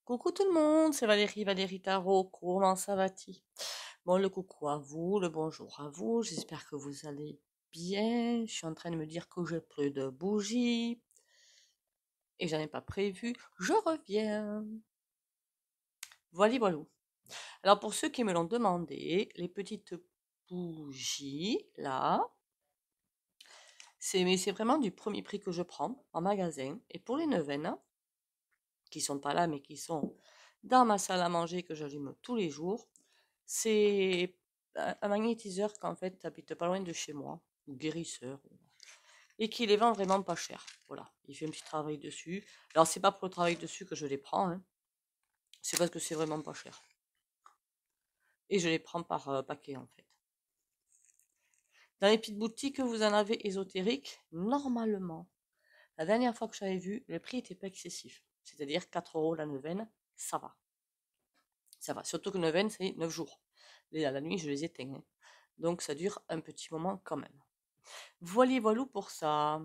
Coucou tout le monde, c'est Valérie, Valérie Tarot, comment ça va-t-il? Bon, le coucou à vous, le bonjour à vous, j'espère que vous allez bien. Je suis en train de me dire que j'ai plus de bougies et j'en ai pas prévu, je reviens. Voilà, voilà. Alors pour ceux qui me l'ont demandé, les petites bougies, là, c'est vraiment du premier prix que je prends en magasin. Et pour les neuvaines, qui sont pas là mais qui sont dans ma salle à manger que j'allume tous les jours, c'est un magnétiseur qu'en fait habite pas loin de chez moi, ou guérisseur, et qui les vend vraiment pas cher. Voilà, il fait un petit travail dessus. Alors c'est pas pour le travail dessus que je les prends, hein. C'est parce que c'est vraiment pas cher. Et je les prends par paquet en fait. Dans les petites boutiques, vous en avez ésotériques, normalement. La dernière fois que j'avais vu, le prix était pas excessif. C'est-à-dire 4 euros la neuvaine, ça va. Ça va. Surtout que neuvaine, c'est 9 jours. Et à la nuit, je les éteins, hein. Donc ça dure un petit moment quand même. Voilà, voilà pour ça.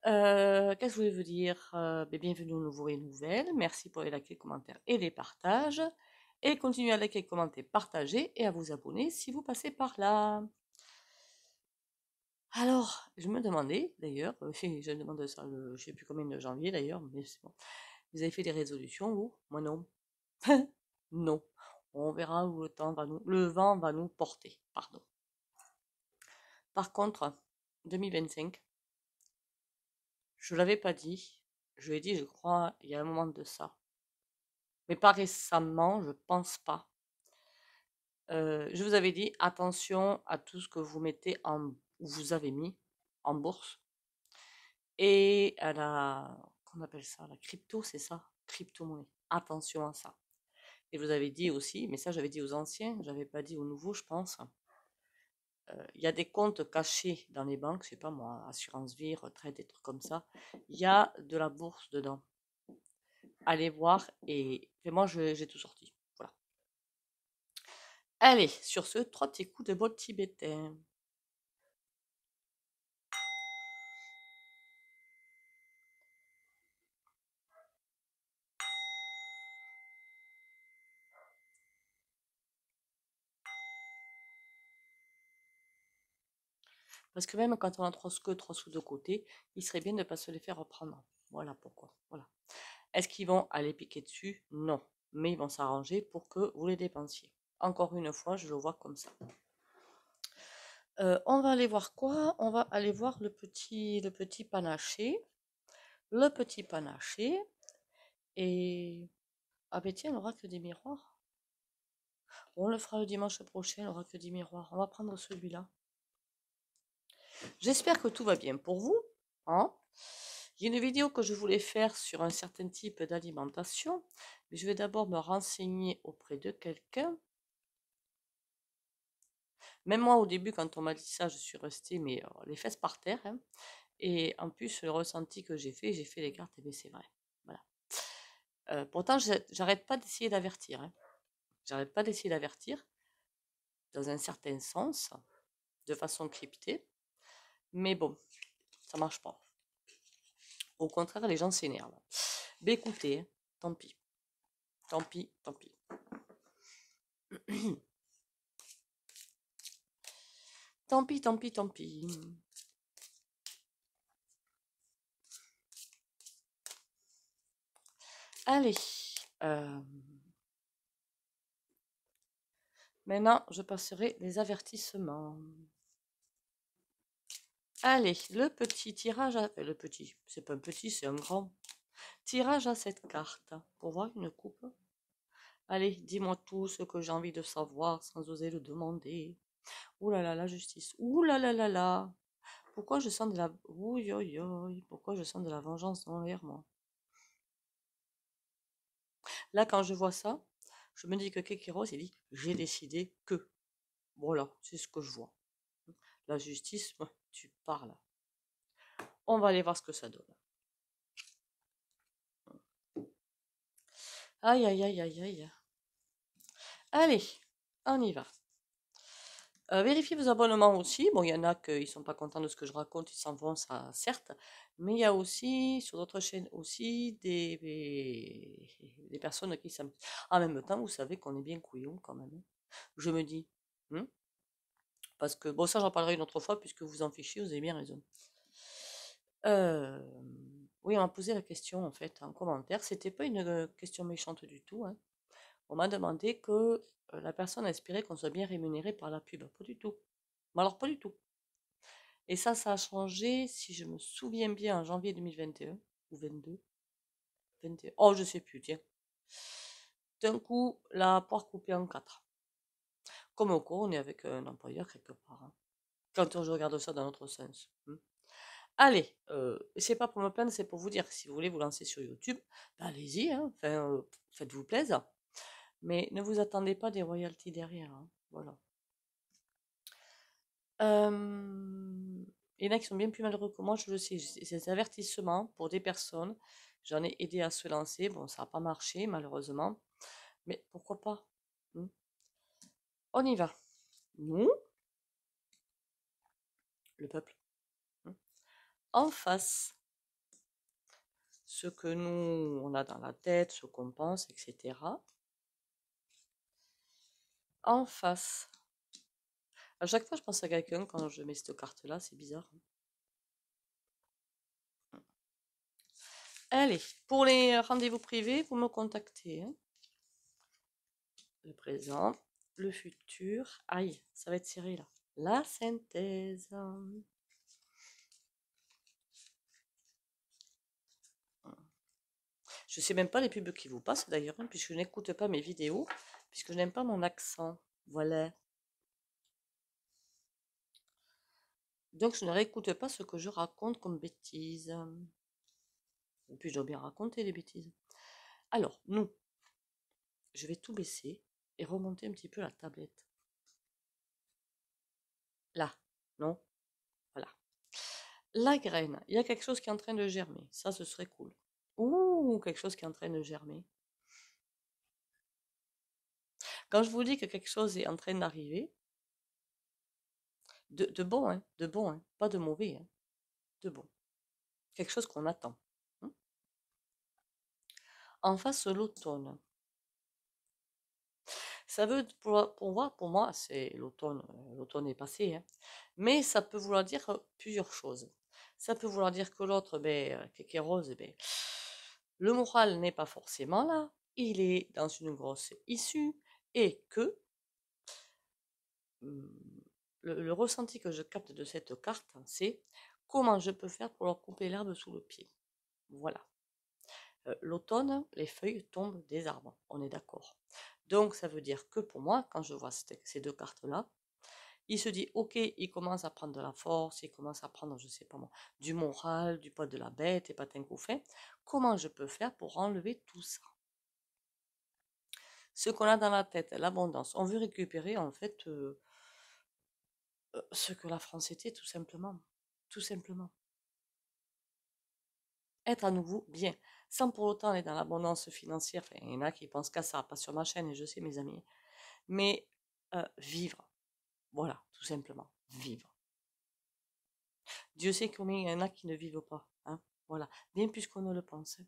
Qu'est-ce que je voulais vous dire? Bienvenue aux nouveaux et nouvelles. Merci pour les likes, les commentaires et les partages. Et continuez à liker, commenter, partager et à vous abonner si vous passez par là. Alors, je me demandais d'ailleurs, je me demande ça je ne sais plus combien de janvier d'ailleurs, mais c'est bon. Vous avez fait des résolutions, vous? Moi non. Non. On verra où le vent va nous porter. Pardon. Par contre, 2025, je l'avais pas dit. Je l'ai dit, je crois, il y a un moment de ça. Mais pas récemment, je pense pas. Je vous avais dit, attention à tout ce que vous mettez ou vous avez mis en bourse. Et à qu'on appelle ça, la crypto, c'est ça? Crypto-monnaie. Attention à ça. Et je vous avais dit aussi, mais ça j'avais dit aux anciens, j'avais pas dit aux nouveaux, je pense. Il y a des comptes cachés dans les banques, je sais pas moi, assurance vie, retraite, des trucs comme ça. Il y a de la bourse dedans. Allez voir et moi j'ai tout sorti. Voilà. Allez, sur ce, 3 petits coups de bois tibétain. Parce que même quand on a 3 sous de côté, il serait bien de ne pas se les faire reprendre. Voilà pourquoi. Voilà. Est-ce qu'ils vont aller piquer dessus? Non. Mais ils vont s'arranger pour que vous les dépensiez. Encore une fois, je le vois comme ça. On va aller voir quoi? On va aller voir le petit panaché. Le petit panaché. Et... Ah ben tiens, l'oracle des miroirs. On le fera le dimanche prochain, l'oracle des miroirs. On va prendre celui-là. J'espère que tout va bien pour vous, hein. Il y a une vidéo que je voulais faire sur un certain type d'alimentation, mais je vais d'abord me renseigner auprès de quelqu'un. Même moi, au début, quand on m'a dit ça, je suis restée mais, les fesses par terre, hein. Et en plus, le ressenti que j'ai fait les cartes, et c'est vrai. Voilà. Pourtant, j'arrête pas d'essayer d'avertir, hein. J'arrête pas d'essayer d'avertir, dans un certain sens, de façon cryptée. Mais bon, ça marche pas. Au contraire, les gens s'énervent. Ben écoutez, tant pis. Tant pis, tant pis. Tant pis, tant pis, tant pis. Allez. Maintenant, je passerai les avertissements. Allez, le petit tirage le petit, c'est pas un petit, c'est un grand. Tirage à cette carte pour voir une coupe. Allez, dis-moi tout ce que j'ai envie de savoir sans oser le demander. Ouh là là, la justice. Ouh là là là là. Pourquoi je sens de la... Ouh, pourquoi je sens de la vengeance dans l'air, moi? Là, quand je vois ça, je me dis que Kekiros, il dit, j'ai décidé que. Voilà, c'est ce que je vois. La justice, tu parles. On va aller voir ce que ça donne. Aïe, aïe, aïe, aïe, aïe. Allez, on y va. Vérifiez vos abonnements aussi. Bon, il y en a qui sont pas contents de ce que je raconte, ils s'en vont, ça, certes. Mais il y a aussi, sur d'autres chaînes aussi, des personnes qui s'aiment. En même temps, vous savez qu'on est bien couillons quand même, hein. Je me dis. Hein. Parce que, bon, ça, j'en parlerai une autre fois, puisque vous en fichez, vous avez bien raison. Euh, oui, on m'a posé la question, en fait, en commentaire. C'était pas une question méchante du tout, hein. On m'a demandé que la personne espérait qu'on soit bien rémunéré par la pub. Pas du tout. Mais alors, pas du tout. Et ça a changé, si je me souviens bien, en janvier 2021 ou 22, 21. Oh, je sais plus, tiens. D'un coup, la poire coupée en quatre. Comme au cours, on est avec un employeur quelque part, hein. Quand je regarde ça dans notre sens. Allez, c'est pas pour me plaindre, c'est pour vous dire que si vous voulez vous lancer sur YouTube, ben allez-y, hein. Enfin, faites-vous plaisir. Mais ne vous attendez pas des royalties derrière, hein. Voilà. Il y en a qui sont bien plus malheureux que moi, je le sais. C'est des avertissements pour des personnes. J'en ai aidé à se lancer. Bon, ça n'a pas marché, malheureusement. Mais pourquoi pas? Hmm. On y va. Nous, le peuple, hmm, en face, ce que nous, on a dans la tête, ce qu'on pense, etc. En face. À chaque fois, je pense à quelqu'un quand je mets cette carte-là, c'est bizarre, hein. Allez, pour les rendez-vous privés, vous me contactez, hein. Le présent, le futur. Aïe, ça va être serré là. La synthèse. Je sais même pas les pubs qui vous passent d'ailleurs, hein, puisque je n'écoute pas mes vidéos, puisque je n'aime pas mon accent. Voilà. Donc je ne réécoute pas ce que je raconte comme bêtises. Et puis je dois bien raconter les bêtises. Alors, nous, je vais tout baisser et remonter un petit peu la tablette. Là, non? Voilà. La graine, il y a quelque chose qui est en train de germer. Ça, ce serait cool. Ouh, quelque chose qui est en train de germer. Quand je vous dis que quelque chose est en train d'arriver, de bon, hein, pas de mauvais, hein, de bon. Quelque chose qu'on attend, hein. En face, l'automne. Ça veut, pour moi, c'est l'automne, l'automne est passé, hein. Mais ça peut vouloir dire plusieurs choses. Ça peut vouloir dire que l'autre, ben, qui est rose, ben, le moral n'est pas forcément là, il est dans une grosse issue, et que hum, le ressenti que je capte de cette carte, c'est comment je peux faire pour leur couper l'herbe sous le pied. Voilà. L'automne, les feuilles tombent des arbres, on est d'accord. Donc ça veut dire que pour moi, quand je vois ces deux cartes-là, il se dit, ok, il commence à prendre de la force, il commence à prendre, je sais pas moi, du moral, du poids de la bête et patin couffin. Comment je peux faire pour enlever tout ça? Ce qu'on a dans la tête, l'abondance, on veut récupérer en fait ce que la France était, tout simplement. Tout simplement. Être à nouveau bien, sans pour autant être dans l'abondance financière. Enfin, il y en a qui pensent qu'à ça, pas sur ma chaîne, et je sais, mes amis. Mais vivre, voilà, tout simplement, vivre. Dieu sait combien il y en a qui ne vivent pas, hein, voilà, bien plus qu'on ne le pense, hein.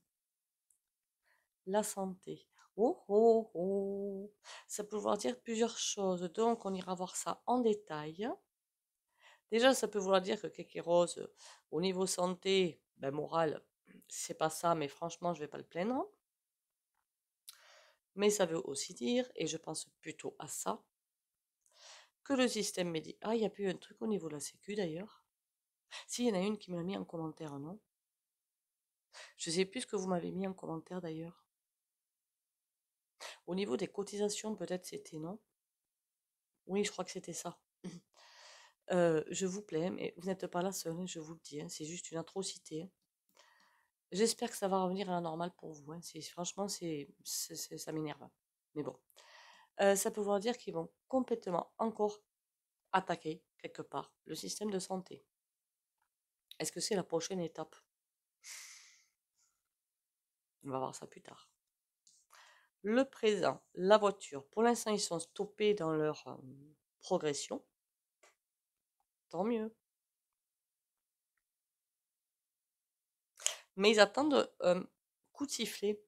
La santé. Oh, oh, oh. Ça peut vouloir dire plusieurs choses, donc on ira voir ça en détail. Déjà, ça peut vouloir dire que Kékéros, au niveau santé, ben, moral, c'est pas ça, mais franchement, je vais pas le plaindre. Mais ça veut aussi dire, et je pense plutôt à ça, que le système médical. Ah, il n'y a plus un truc au niveau de la Sécu d'ailleurs. Si, il y en a une qui me l'a mis en commentaire, non? Je sais plus ce que vous m'avez mis en commentaire d'ailleurs. Au niveau des cotisations, peut-être c'était non? Oui, je crois que c'était ça. Je vous plains, mais vous n'êtes pas la seule, hein, je vous le dis, hein, c'est juste une atrocité, hein. J'espère que ça va revenir à la normale pour vous, hein. Franchement, ça m'énerve, hein. Mais bon. Ça peut vouloir dire qu'ils vont complètement encore attaquer, quelque part, le système de santé. Est-ce que c'est la prochaine étape? On va voir ça plus tard. Le présent, la voiture. Pour l'instant, ils sont stoppés dans leur progression. tant mieux. Mais ils attendent un coup de sifflet.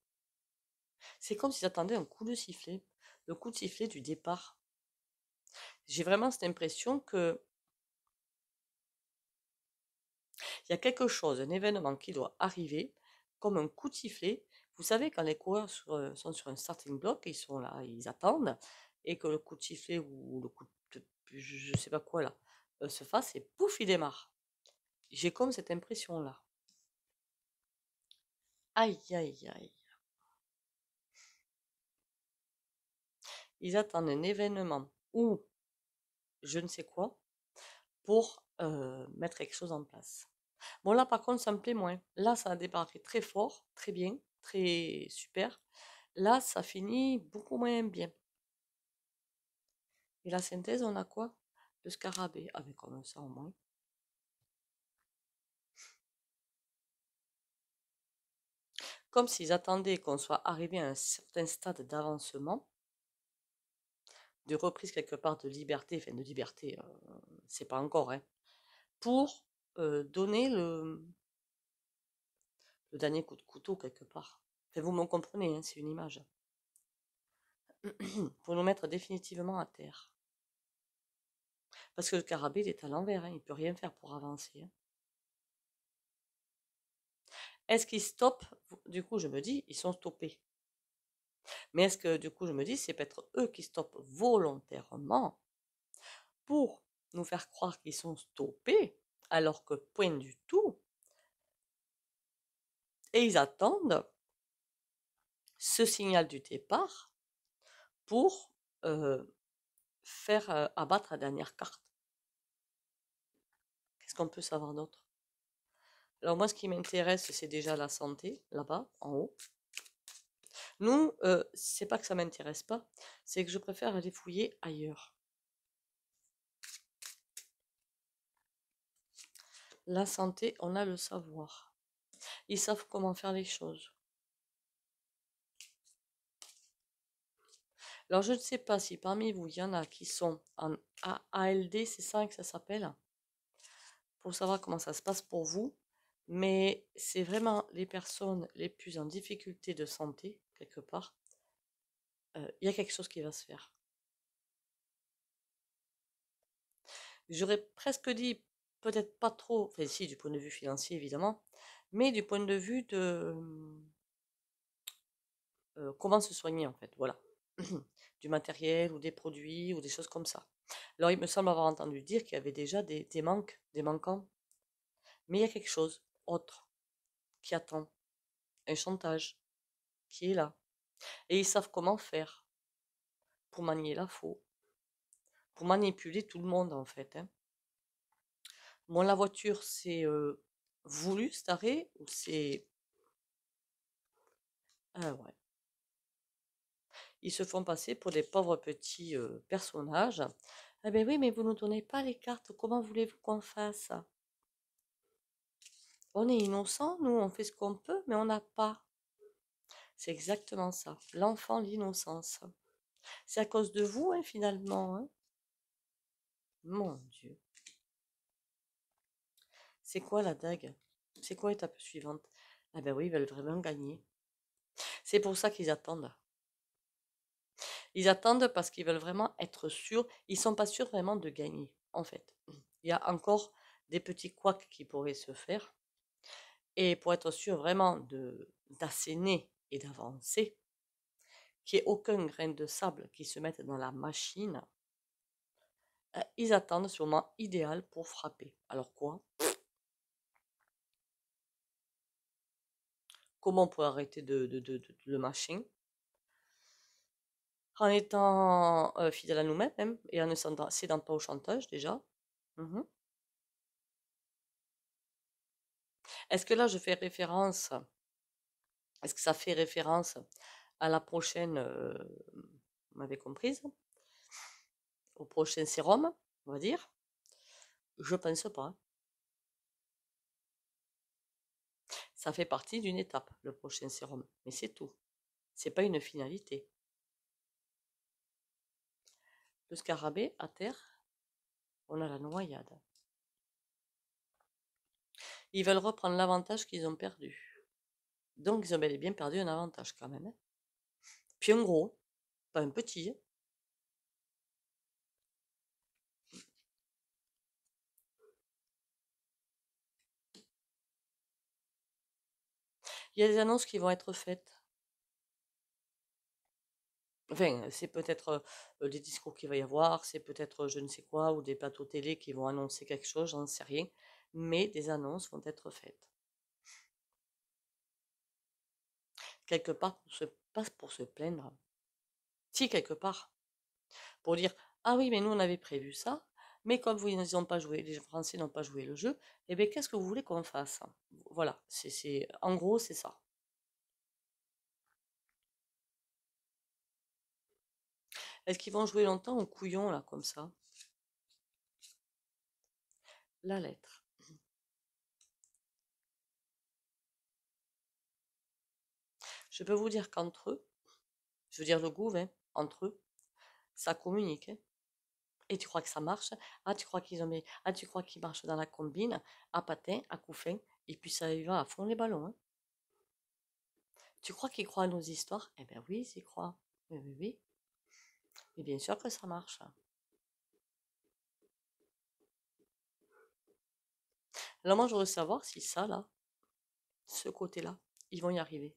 C'est comme s'ils attendaient un coup de sifflet. Le coup de sifflet du départ. J'ai vraiment cette impression que il y a quelque chose, un événement qui doit arriver, comme un coup de sifflet. Vous savez, quand les coureurs sont sur un starting block, ils sont là, ils attendent, et que le coup de sifflet ou le coup de, je sais pas quoi là, se fasse, et pouf, il démarre. J'ai comme cette impression-là. Aïe, aïe, aïe. Ils attendent un événement ou je ne sais quoi pour mettre quelque chose en place. Bon, là, par contre, ça me plaît moins. Là, ça a démarré très fort, très bien, très super. Là, ça finit beaucoup moins bien. Et la synthèse, on a quoi? Le scarabée, avec comme ça au moins. Comme s'ils attendaient qu'on soit arrivé à un certain stade d'avancement, de reprise quelque part de liberté, enfin de liberté, c'est pas encore, hein, pour donner le dernier coup de couteau quelque part. Enfin, vous me comprenez, hein, c'est une image. Pour nous mettre définitivement à terre. Parce que le scarabée, il est à l'envers, hein, il ne peut rien faire pour avancer. Hein. Est-ce qu'ils stoppent? Du coup, je me dis, ils sont stoppés. Mais est-ce que, du coup, je me dis, c'est peut-être eux qui stoppent volontairement pour nous faire croire qu'ils sont stoppés, alors que point du tout. Et ils attendent ce signal du départ pour euh, faire abattre la dernière carte. Qu'est-ce qu'on peut savoir d'autre? Alors moi, ce qui m'intéresse, c'est déjà la santé, là-bas, en haut. Nous, c'est pas que ça m'intéresse pas, c'est que je préfère aller fouiller ailleurs. La santé, on a le savoir. Ils savent comment faire les choses. Alors, je ne sais pas si parmi vous, il y en a qui sont en ALD, c'est ça que ça s'appelle, pour savoir comment ça se passe pour vous. Mais c'est vraiment les personnes les plus en difficulté de santé, quelque part. Il y a quelque chose qui va se faire. J'aurais presque dit, peut-être pas trop, enfin si, du point de vue financier, évidemment, mais du point de vue de comment se soigner, en fait, voilà. Du matériel ou des produits ou des choses comme ça. Alors, il me semble avoir entendu dire qu'il y avait déjà des manques, des manquants, mais il y a quelque chose autre qui attend, un chantage qui est là. Et ils savent comment faire pour manier la faux, pour manipuler tout le monde, en fait. Hein. Bon, la voiture, c'est voulu, cet arrêt, ou c'est... Ah ouais. Ils se font passer pour des pauvres petits personnages. Ah ben oui, mais vous ne nous donnez pas les cartes, comment voulez-vous qu'on fasse? On est innocent, nous, on fait ce qu'on peut, mais on n'a pas. C'est exactement ça. L'enfant, l'innocence. C'est à cause de vous, hein, finalement. Hein. Mon Dieu. C'est quoi la dague? C'est quoi l'étape suivante? Ah ben oui, ils veulent vraiment gagner. C'est pour ça qu'ils attendent. Ils attendent parce qu'ils veulent vraiment être sûrs. Ils sont pas sûrs vraiment de gagner, en fait. Il y a encore des petits couacs qui pourraient se faire. Et pour être sûr vraiment d'asséner et d'avancer, qu'il n'y ait aucun grain de sable qui se mette dans la machine, ils attendent ce moment idéal pour frapper. Alors quoi? Comment on peut arrêter le machin? En étant fidèle à nous-mêmes hein, et en ne cédant pas au chantage déjà. Mhm. Est-ce que là je fais référence, est-ce que ça fait référence à la prochaine, vous m'avez comprise, au prochain sérum, on va dire? Je pense pas. Ça fait partie d'une étape, le prochain sérum, mais c'est tout. C'est pas une finalité. Le scarabée, à terre, on a la noyade. Ils veulent reprendre l'avantage qu'ils ont perdu. Donc, ils ont bel et bien perdu un avantage quand même, hein. Puis un gros, pas un petit, hein. Il y a des annonces qui vont être faites. Enfin, c'est peut-être des discours qu'il va y avoir, c'est peut-être je ne sais quoi, ou des plateaux télé qui vont annoncer quelque chose, j'en sais rien. Mais des annonces vont être faites. Quelque part, pas pour se plaindre. Si, quelque part. Pour dire, ah oui, mais nous on avait prévu ça, mais comme vous n'ont pas joué, les Français n'ont pas joué le jeu, eh bien qu'est-ce que vous voulez qu'on fasse? Voilà, en gros, c'est ça. Est-ce qu'ils vont jouer longtemps au couillon, là, comme ça? La lettre. Je peux vous dire qu'entre eux, je veux dire le gouv, hein, entre eux, ça communique, hein. Et tu crois que ça marche? Ah, tu crois tu crois qu'ils marchent dans la combine, à patin, à couffin, et puis ça y va à fond les ballons, hein. Tu crois qu'ils croient à nos histoires? Eh bien oui, ils y croient. Oui, oui, oui. Et bien sûr que ça marche. Alors moi, je voudrais savoir si ça, là, ce côté-là, ils vont y arriver.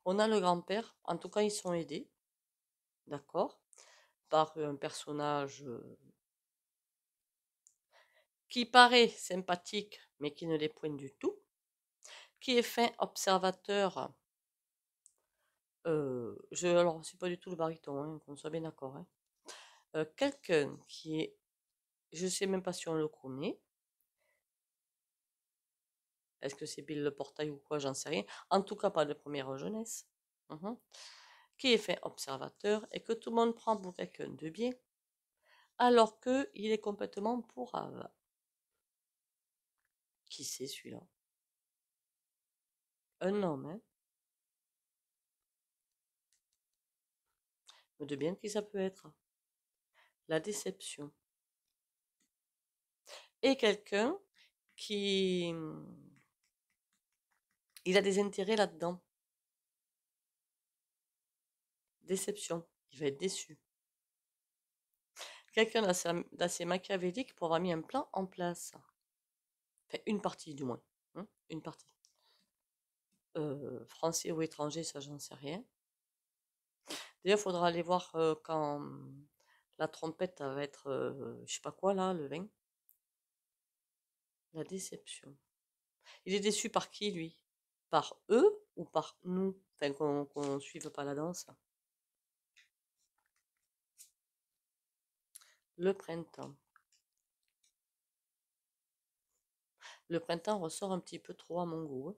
On a le grand-père, en tout cas, ils sont aidés, d'accord, par un personnage qui paraît sympathique, mais qui ne l'est point du tout, qui est fin observateur. Alors, c'est pas du tout le baryton, hein, qu'on soit bien d'accord, hein. Quelqu'un qui est, je sais même pas si on le connaît, est-ce que c'est Bill le Portail ou quoi, j'en sais rien, en tout cas pas de première jeunesse, mhm, qui est fin observateur et que tout le monde prend pour quelqu'un de bien, alors que il est complètement pourrave. Qui c'est celui-là? Un homme, hein? Mais de bien qui ça peut être? La déception. Et quelqu'un qui... Il a des intérêts là-dedans. Déception. Il va être déçu. Quelqu'un d'assez machiavélique pour avoir mis un plan en place. Enfin, une partie du moins, hein, une partie. Français ou étranger, ça j'en sais rien. D'ailleurs, il faudra aller voir quand la trompette va être, je sais pas quoi là, le 20. La déception. Il est déçu par qui, lui? Par eux ou par nous? Enfin, qu'on suive pas la danse. Le printemps. Le printemps ressort un petit peu trop à mon goût, hein.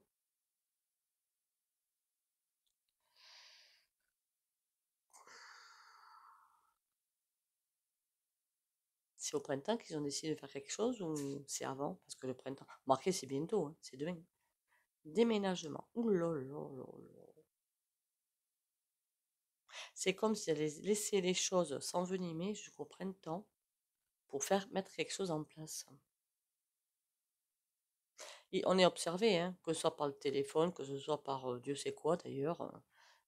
C'est au printemps qu'ils ont décidé de faire quelque chose ou c'est avant? Parce que le printemps, marqué, c'est bientôt, hein, c'est demain. Déménagement. Ouh là là là là. C'est comme si elle laissait les choses s'envenimer jusqu'au printemps pour faire mettre quelque chose en place. Et on est observé, hein, que ce soit par le téléphone, que ce soit par Dieu sait quoi d'ailleurs,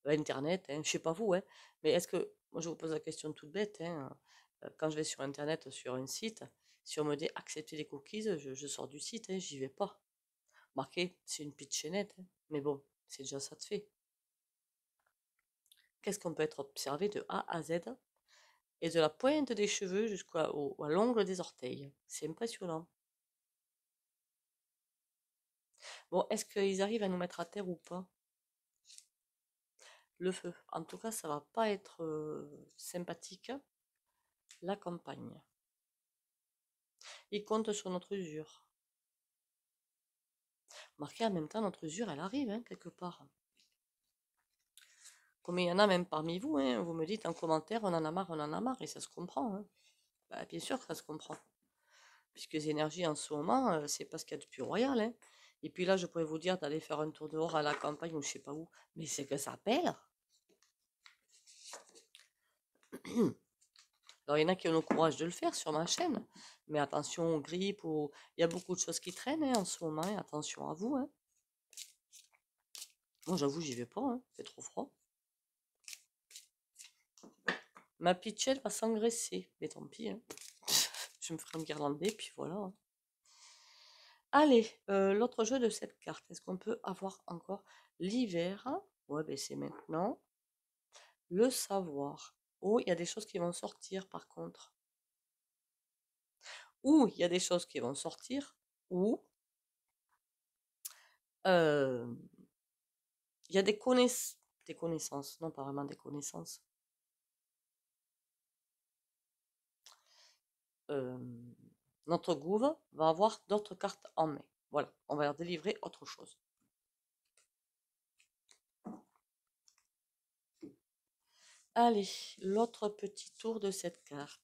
Internet, hein, je sais pas vous, hein, mais est-ce que, moi je vous pose la question toute bête, hein, quand je vais sur Internet, sur un site, si on me dit accepter les cookies, je sors du site, hein, j'y vais pas. Marqué, c'est une petite chaînette, hein, mais bon, c'est déjà ça de fait. Qu'est-ce qu'on peut être observé de A à Z et de la pointe des cheveux jusqu'à l'ongle des orteils? C'est impressionnant. Bon, est-ce qu'ils arrivent à nous mettre à terre ou pas? Le feu. En tout cas, ça va pas être sympathique, la campagne. Ils comptent sur notre usure. Marqué en même temps, notre usure, elle arrive, hein, quelque part. Comme il y en a même parmi vous, hein, vous me dites en commentaire, on en a marre, on en a marre, et ça se comprend, hein. Bah, bien sûr que ça se comprend. Puisque les énergies en ce moment, c'est pas ce qu'il y a de plus royal, hein. Et puis là, je pourrais vous dire d'aller faire un tour dehors à la campagne ou je sais pas où, mais c'est que ça pèle. Alors, il y en a qui ont le courage de le faire sur ma chaîne, mais attention aux grippes, il y a beaucoup de choses qui traînent hein, en ce moment, et attention à vous. Hein. Moi, j'avoue, j'y vais pas, hein, c'est trop froid. Ma pitchelle va s'engraisser, mais tant pis. Hein. Je me ferai un guirlandais, puis voilà. Hein. Allez, l'autre jeu de cette carte, est-ce qu'on peut avoir encore l'hiver? Ouais, ben c'est maintenant. Le savoir. Oh, il y a des choses qui vont sortir par contre. Ou il y a des choses qui vont sortir. Ou euh, il y a des connaissances. Non, pas vraiment des connaissances. Euh, notre gouve va avoir d'autres cartes en main. Voilà, on va leur délivrer autre chose. Allez, l'autre petit tour de cette carte.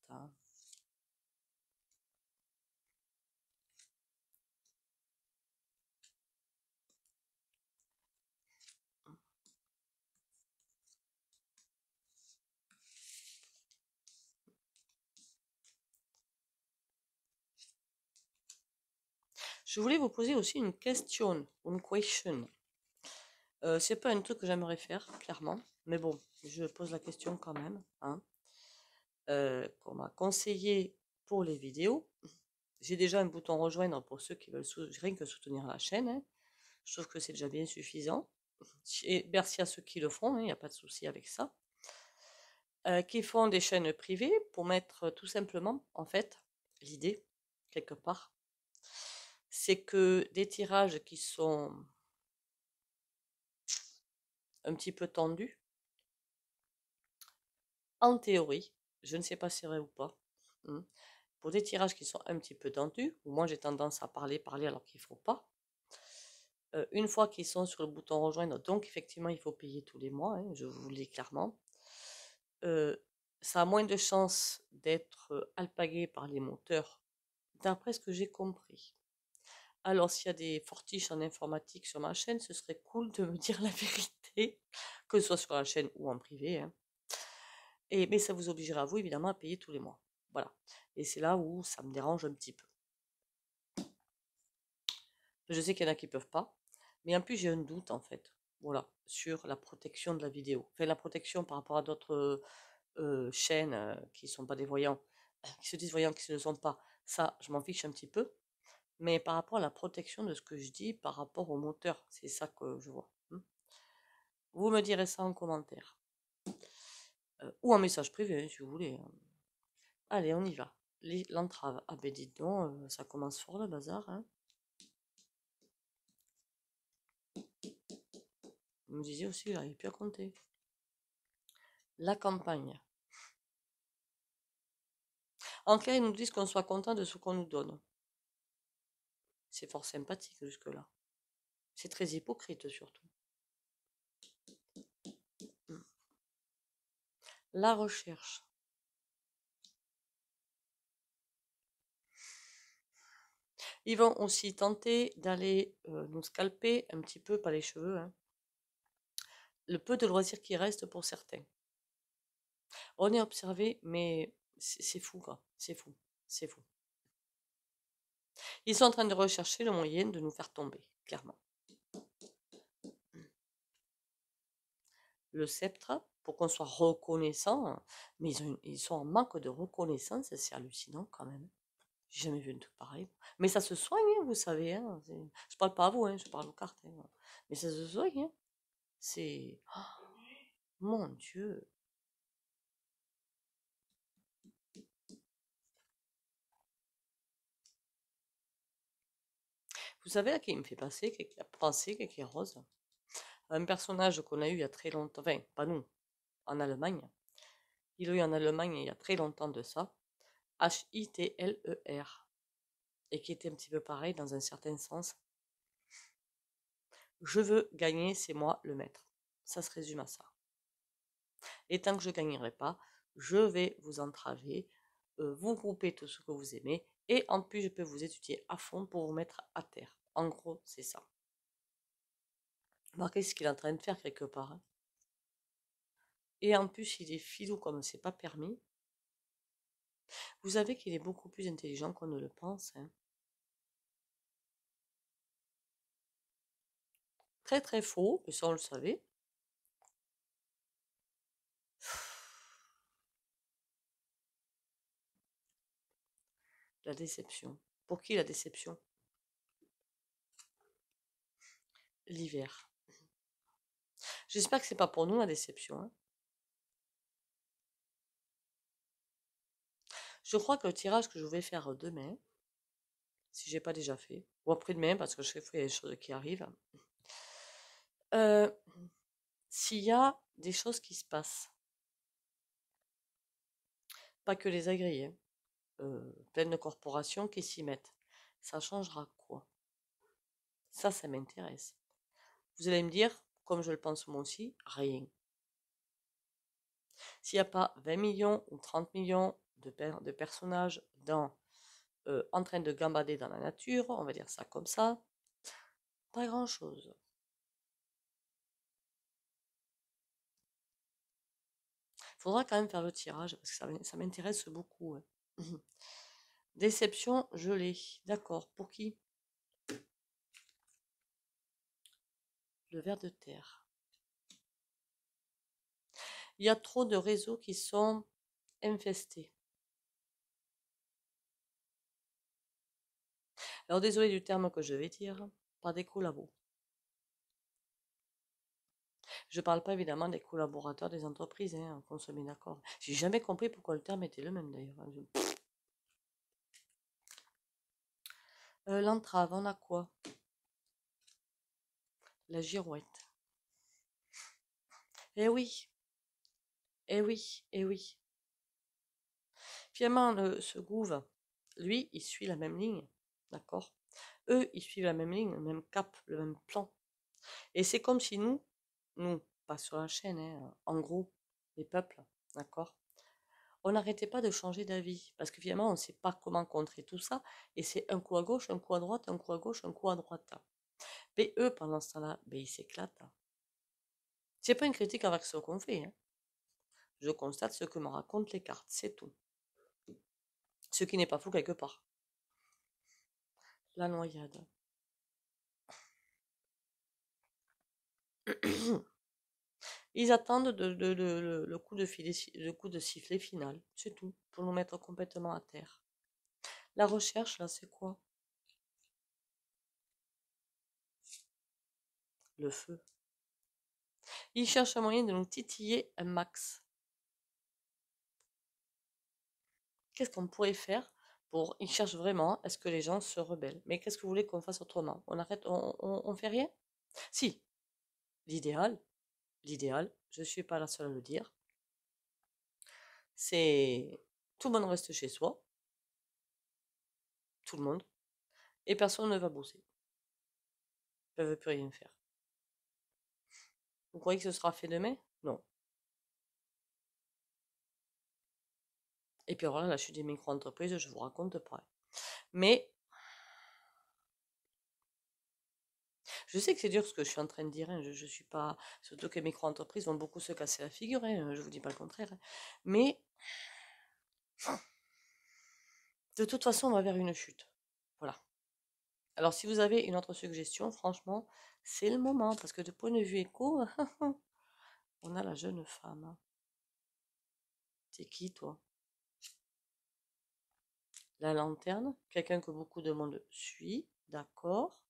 Je voulais vous poser aussi une question, une question. C'est pas un truc que j'aimerais faire, clairement, mais bon, je pose la question quand même. Hein. Qu'on m'a conseillé pour les vidéos. J'ai déjà un bouton rejoindre pour ceux qui veulent rien que soutenir la chaîne. Hein. Je trouve que c'est déjà bien suffisant. Et merci à ceux qui le font, il n'y a pas de souci avec ça. Qui font des chaînes privées pour mettre tout simplement, en fait, l'idée, quelque part, c'est que des tirages qui sont un petit peu tendus, en théorie, je ne sais pas si c'est vrai ou pas, hein, pour des tirages qui sont un petit peu tendus, où moi j'ai tendance à parler alors qu'il ne faut pas, une fois qu'ils sont sur le bouton rejoindre, donc effectivement il faut payer tous les mois, hein, je vous le dis clairement, ça a moins de chances d'être alpagué par les moteurs, d'après ce que j'ai compris. Alors s'il y a des fortiches en informatique sur ma chaîne, ce serait cool de me dire la vérité, que ce soit sur la chaîne ou en privé. Hein. Mais ça vous obligera, vous, évidemment, à payer tous les mois. Voilà. Et c'est là où ça me dérange un petit peu. Je sais qu'il y en a qui ne peuvent pas. Mais en plus, j'ai un doute, en fait. Voilà. Sur la protection de la vidéo. Enfin, la protection par rapport à d'autres chaînes qui ne sont pas des voyants, qui se disent voyants, qui ne le sont pas. Ça, je m'en fiche un petit peu. Mais par rapport à la protection de ce que je dis par rapport au moteur, c'est ça que je vois. Vous me direz ça en commentaire. Ou en message privé, hein, si vous voulez. Hein. Allez, on y va. L'entrave. Ah ben dites donc, ça commence fort le bazar. Hein. Vous me disiez aussi que j'arrive plus à compter. La campagne. En clair, ils nous disent qu'on soit content de ce qu'on nous donne. C'est fort sympathique jusque-là. C'est très hypocrite surtout. La recherche. Ils vont aussi tenter d'aller nous scalper un petit peu, pas les cheveux, hein, le peu de loisirs qui reste pour certains. On est observé, mais c'est fou, quoi. C'est fou. C'est fou. Ils sont en train de rechercher le moyen de nous faire tomber, clairement. Le sceptre, pour qu'on soit reconnaissant, mais ils sont en manque de reconnaissance, c'est hallucinant quand même. J'ai jamais vu un truc pareil. Mais ça se soigne, hein, vous savez. Hein, je parle pas à vous, hein, je parle aux cartes. Hein, mais ça se soigne. Hein. C'est... Oh, mon Dieu. Vous savez à qui il me fait penser, qui est rose? Un personnage qu'on a eu il y a très longtemps, enfin, pas nous, en Allemagne. Il a eu en Allemagne il y a très longtemps de ça. Hitler. Et qui était un petit peu pareil dans un certain sens. Je veux gagner, c'est moi le maître. Ça se résume à ça. Et tant que je ne gagnerai pas, je vais vous entraver, vous grouper tout ce que vous aimez, et en plus je peux vous étudier à fond pour vous mettre à terre. En gros, c'est ça. Remarquez ce qu'il est en train de faire quelque part. Hein. Et en plus, il est filou comme c'est pas permis. Vous savez qu'il est beaucoup plus intelligent qu'on ne le pense, hein. Très très faux, mais ça on le savait. La déception. Pour qui la déception? L'hiver. J'espère que c'est pas pour nous la déception, hein. Je crois que le tirage que je vais faire demain, si j'ai pas déjà fait, ou après-demain, parce que chaque fois il y a des choses qui arrivent, s'il y a des choses qui se passent, pas que les agréés, plein de corporations qui s'y mettent, ça changera quoi? Ça m'intéresse. Vous allez me dire, comme je le pense moi aussi, rien. S'il n'y a pas 20 millions ou 30 millions de personnages en train de gambader dans la nature, on va dire ça comme ça, pas grand-chose. Faudra quand même faire le tirage parce que ça m'intéresse beaucoup, ouais. Déception, je l'ai. D'accord. Pour qui? Le ver de terre. Il y a trop de réseaux qui sont infestés. Alors désolé du terme que je vais dire, pas des collabos. Je parle pas évidemment des collaborateurs des entreprises, hein, qu'on se met d'accord. J'ai jamais compris pourquoi le terme était le même d'ailleurs, hein. L'entrave, on a quoi? La girouette. Eh oui, eh oui, eh oui. Finalement, ce Gouve, lui, il suit la même ligne, d'accord? Eux, ils suivent la même ligne, le même cap, le même plan. Et c'est comme si nous, pas sur la chaîne, hein, en gros, les peuples, d'accord? On n'arrêtait pas de changer d'avis, parce que finalement, on ne sait pas comment contrer tout ça, et c'est un coup à gauche, un coup à droite, un coup à gauche, un coup à droite. Mais eux, pendant ce temps-là, ben, ils s'éclatent. C'est pas une critique avec ce qu'on fait, hein. Je constate ce que me racontent les cartes, c'est tout. Ce qui n'est pas fou quelque part. La noyade. Ils attendent le coup de filet, le coup de sifflet final, c'est tout, pour nous mettre complètement à terre. La recherche, là, c'est quoi? Le feu. Ils cherchent un moyen de nous titiller un max. Qu'est-ce qu'on pourrait faire pour... Ils cherchent vraiment à ce que les gens se rebellent. Mais qu'est-ce que vous voulez qu'on fasse autrement? On arrête, on fait rien? Si, l'idéal, je ne suis pas la seule à le dire, c'est tout le monde reste chez soi, tout le monde, et personne ne va bosser. Ils ne peuvent plus rien faire. Vous croyez que ce sera fait demain? Non. Et puis alors là, la chute des micro-entreprises, je vous raconte pas. Mais je sais que c'est dur ce que je suis en train de dire, hein. Je suis pas. Surtout que les micro-entreprises vont beaucoup se casser la figure, hein. Je vous dis pas le contraire, hein. Mais de toute façon, on va vers une chute. Voilà. Alors, si vous avez une autre suggestion, franchement, c'est le moment. Parce que de point de vue éco, on a la jeune femme. C'est qui, toi? La lanterne, quelqu'un que beaucoup de monde suit, d'accord.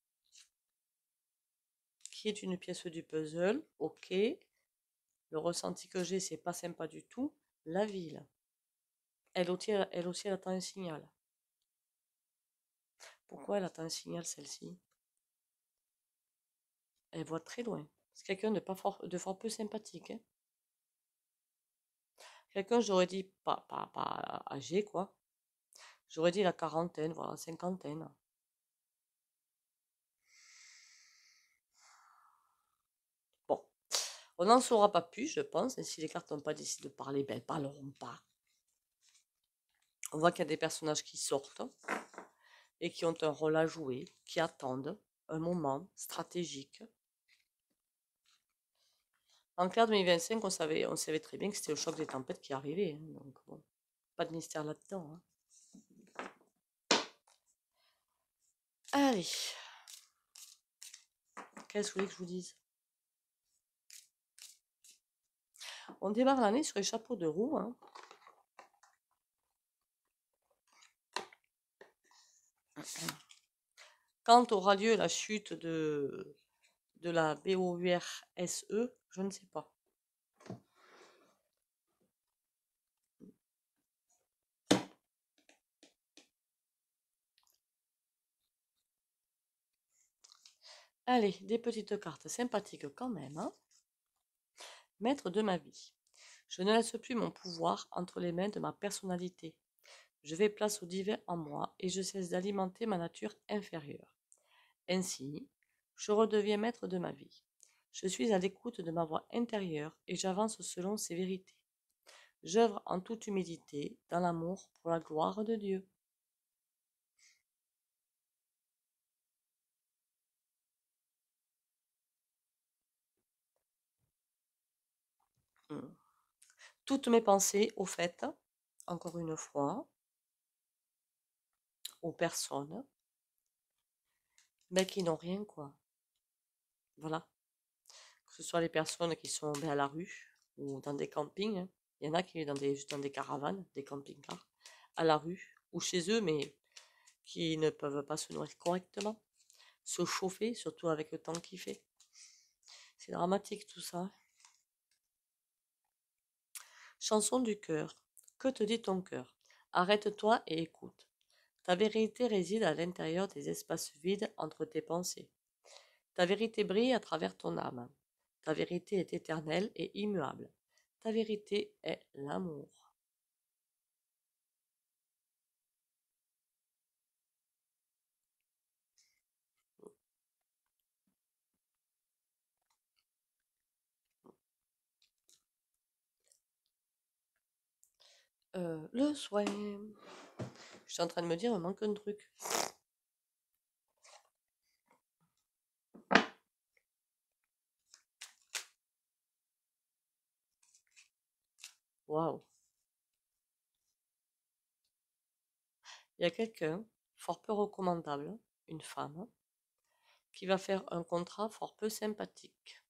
Qui est une pièce du puzzle, ok. Le ressenti que j'ai, c'est pas sympa du tout. La ville. Elle aussi, elle attend un signal. Pourquoi elle attend un signal, celle-ci? Elle voit très loin. C'est quelqu'un de fort peu sympathique, hein. Quelqu'un, j'aurais dit, pas âgé, quoi. J'aurais dit la quarantaine, voilà, cinquantaine. Bon, on n'en saura pas plus, je pense. Et si les cartes n'ont pas décidé de parler, ben, elles parleront pas. On voit qu'il y a des personnages qui sortent et qui ont un rôle à jouer, qui attendent un moment stratégique. En clair 2025, on savait très bien que c'était le choc des tempêtes qui arrivait, hein, donc bon, pas de mystère là-dedans. Hein. Allez. Qu'est-ce que vous voulez que je vous dise? On démarre l'année sur les chapeaux de roue. Hein. Quand aura lieu la chute de la BOURSE, je ne sais pas. Allez, des petites cartes sympathiques quand même. Hein. Maître de ma vie. Je ne laisse plus mon pouvoir entre les mains de ma personnalité. Je vais place au divin en moi et je cesse d'alimenter ma nature inférieure. Ainsi, je redeviens maître de ma vie. Je suis à l'écoute de ma voix intérieure et j'avance selon ses vérités. J'œuvre en toute humilité, dans l'amour, pour la gloire de Dieu. Toutes mes pensées, au fait, encore une fois, aux personnes, mais qui n'ont rien, quoi. Voilà. Que ce soit les personnes qui sont à la rue ou dans des campings. Hein. Il y en a qui sont juste dans des caravanes, des camping-cars, à la rue ou chez eux, mais qui ne peuvent pas se nourrir correctement, se chauffer, surtout avec le temps qu'il fait. C'est dramatique tout ça. Chanson du cœur. Que te dit ton cœur? Arrête-toi et écoute. Ta vérité réside à l'intérieur des espaces vides entre tes pensées. Ta vérité brille à travers ton âme. Ta vérité est éternelle et immuable. Ta vérité est l'amour. Le soin. Je suis en train de me dire, il me manque un truc. Waouh. Il y a quelqu'un, fort peu recommandable, une femme, qui va faire un contrat fort peu sympathique.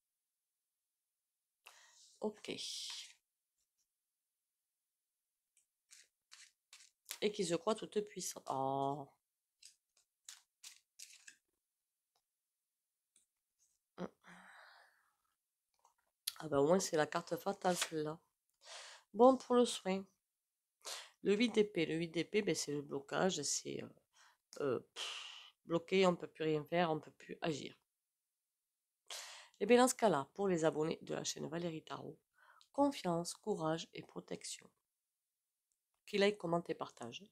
Ok. Et qui se croit toute puissante. Oh. Ah bah au moins c'est la carte fatale celle-là. Bon, pour le soin. Le 8 d'épée. Le 8 d'épée, ben, c'est le blocage. C'est bloqué, on ne peut plus rien faire, on ne peut plus agir. Et bien dans ce cas-là, pour les abonnés de la chaîne Valérie Tarot, confiance, courage et protection. Qui like, commente et partage.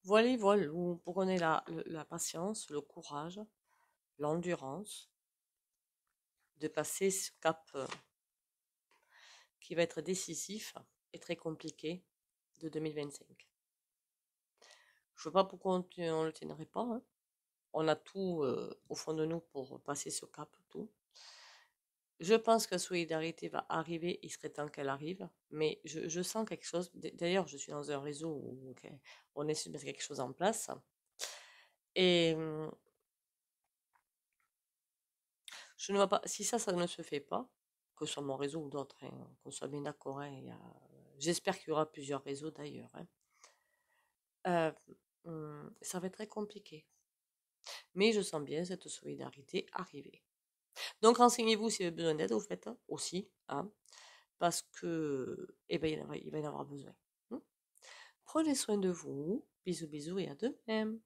Voilà, voilà, vous prenez la patience, le courage, l'endurance de passer ce cap qui va être décisif et très compliqué de 2025. Je ne vois pas pourquoi on ne le tiendrait pas, hein. On a tout au fond de nous pour passer ce cap, tout. Je pense que Solidarité va arriver, il serait temps qu'elle arrive, mais je sens quelque chose. D'ailleurs, je suis dans un réseau où on essaie de mettre quelque chose en place. Et je ne vois pas, si ça ne se fait pas, que ce soit mon réseau ou d'autres, hein, qu'on soit bien d'accord, hein, j'espère qu'il y aura plusieurs réseaux d'ailleurs, hein. Ça va être très compliqué. Mais je sens bien cette solidarité arriver. Donc renseignez-vous si vous avez besoin d'aide, vous faites aussi, hein, parce que eh ben, il va y en avoir besoin. Prenez soin de vous. Bisous, bisous et à demain.